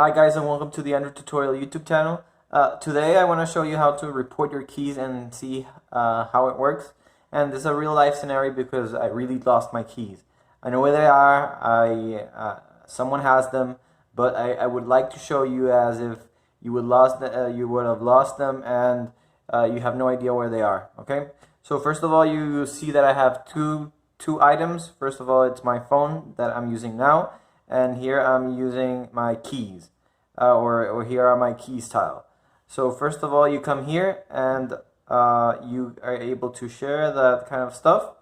Hi guys, and welcome to the Android Tutorial YouTube channel. Today I want to show you how to report your keys and see how it works. And this is a real life scenario because I really lost my keys. I know where they are. Someone has them, but I would like to show you as if you would have lost them and you have no idea where they are. Okay. So first of all, you see that I have two items. First of all, it's my phone that I'm using now. And here I'm using my keys, or here are my keys tile. So first of all, you come here and you are able to share that kind of stuff.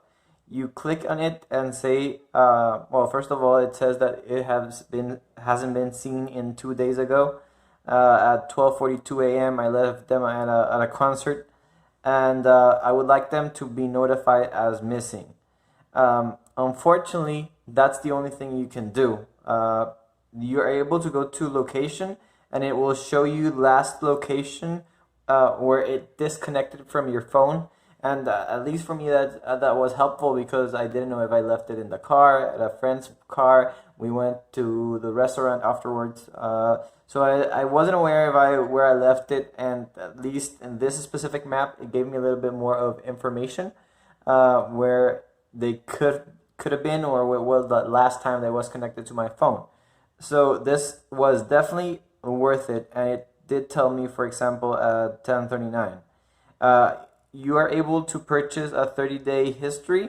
You click on it and say, well, first of all, it says that it hasn't been seen in 2 days ago. At 12:42 a.m. I left them at a concert, and I would like them to be notified as missing. Unfortunately, that's the only thing you can do. You're able to go to location and it will show you last location where it disconnected from your phone, and at least for me that was helpful because I didn't know if I left it in the car, at a friend's car. We went to the restaurant afterwards, so I wasn't aware of where I left it, and at least in this specific map it gave me a little bit more of information where they could have been, or what was the last time that was connected to my phone. So this was definitely worth it, and it did tell me, for example, at 10:39, you are able to purchase a 30-day history,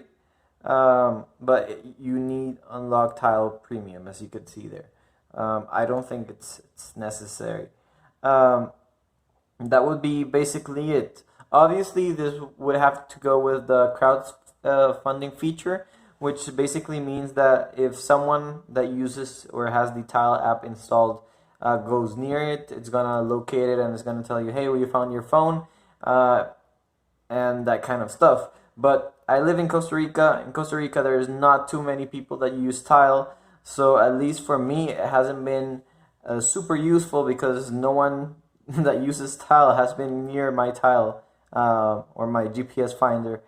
but you need unlock tile premium, as you could see there. I don't think it's necessary. That would be basically it. Obviously, this would have to go with the crowdfunding feature, which basically means that if someone that uses or has the Tile app installed goes near it, it's gonna locate it and it's gonna tell you, hey, well, you found your phone, and that kind of stuff. But I live in Costa Rica. In Costa Rica, there's not too many people that use Tile, so at least for me, it hasn't been super useful because no one that uses Tile has been near my Tile or my GPS finder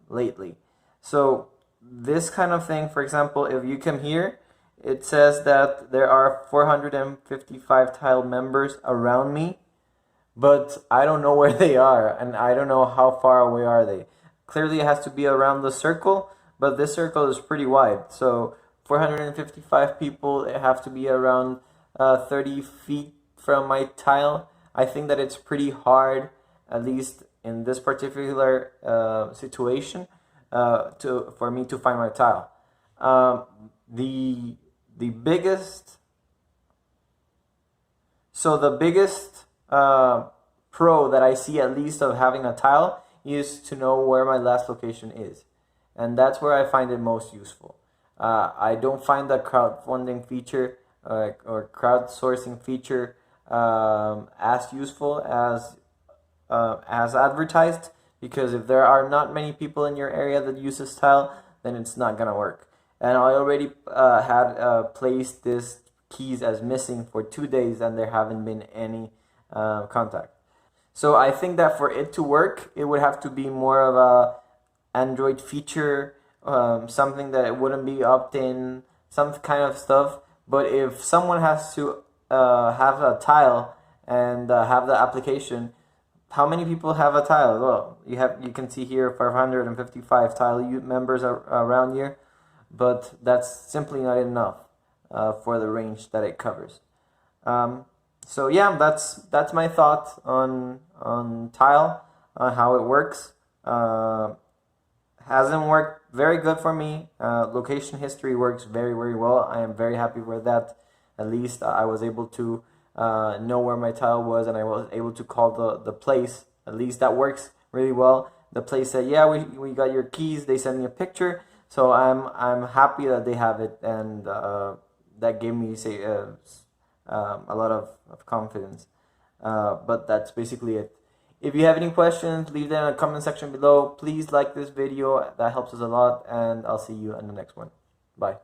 lately. So this kind of thing, for example, if you come here, it says that there are 455 Tile members around me, but I don't know where they are, and I don't know how far away are they. Clearly it has to be around the circle, but this circle is pretty wide, so 455 people, it have to be around 30 feet from my Tile. I think that it's pretty hard, at least in this particular situation, for me to find my Tile. The biggest pro that I see, at least, of having a Tile is to know where my last location is, and that's where I find it most useful. I don't find the crowdfunding feature or crowdsourcing feature as useful as advertised, because if there are not many people in your area that uses Tile, then it's not gonna work. And I already had placed this keys as missing for 2 days, and there haven't been any contact. So I think that for it to work, it would have to be more of a Android feature, something that it wouldn't be opt-in, some kind of stuff. But if someone has to have a Tile and have the application, how many people have a Tile? Well, you can see here 555 Tile members around here, but that's simply not enough for the range that it covers. So yeah, that's my thought on Tile, on how it works. Hasn't worked very good for me. Location history works very, very well. I am very happy with that. At least I was able to know where my Tile was, and I was able to call the place. At least that works really well. The place said, yeah, we got your keys. They sent me a picture, so I'm happy that they have it, and that gave me a lot of confidence. But that's basically it. If you have any questions, leave them in the comment section below. Please like this video. That helps us a lot, and I'll see you in the next one. Bye.